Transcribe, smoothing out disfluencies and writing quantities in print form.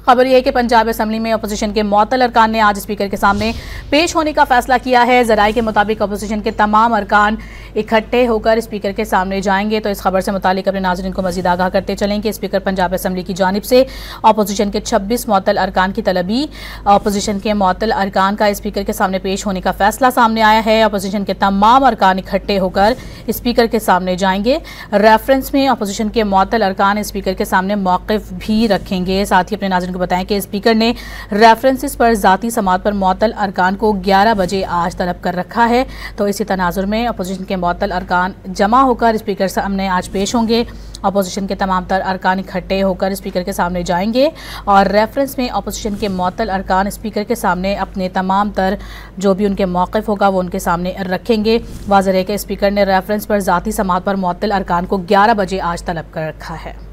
खबर यह है कि पंजाब असम्बली में अपोजिशन के मुअत्तल अरकान ने आज स्पीकर के सामने पेश होने का फैसला किया है। ज़राए के मुताबिक अपोजिशन के तमाम अरकान इकट्ठे होकर स्पीकर के सामने जाएंगे। तो इस खबर से मुतालिक अपने नाज़रीन को मजीद आगाह करते चलें कि स्पीकर पंजाब असम्बली की जानिब से अपोजिशन के 26 मुअत्तल अरकान की तलबी अपोजिशन के मुअत्तल अरकान का स्पीकर के सामने पेश होने का फैसला सामने आया है। अपोजिशन के तमाम अरकान इकट्ठे होकर स्पीकर के सामने जाएंगे। रेफरेंस में अपोजिशन के मुअत्तल अरकान स्पीकर के सामने मौक़िफ़ भी रखेंगे। साथ ही अपने नाज़रीन को बताएं कि स्पीकर ने रेफरेंसेस पर ज़ाती समात पर मुअत्तल अरकान को 11 बजे आज तलब कर रखा है। तो इसी तनाजुर में अपोजिशन के मुअत्तल अरकान जमा होकर स्पीकर सामने आज पेश होंगे। अपोजिशन के तमाम तर अरकान इकट्ठे होकर स्पीकर के सामने जाएंगे और रेफरेंस में अपोजिशन के मुअत्तल अरकान स्पीकर के सामने अपने तमाम तर जो भी उनके मौक़िफ़ होगा वो उनके सामने रखेंगे। वाज़ेह है कि स्पीकर ने रेफरेंस पर ज़ाती समात पर मुअत्तल अरकान को 11 बजे आज तलब कर रखा है।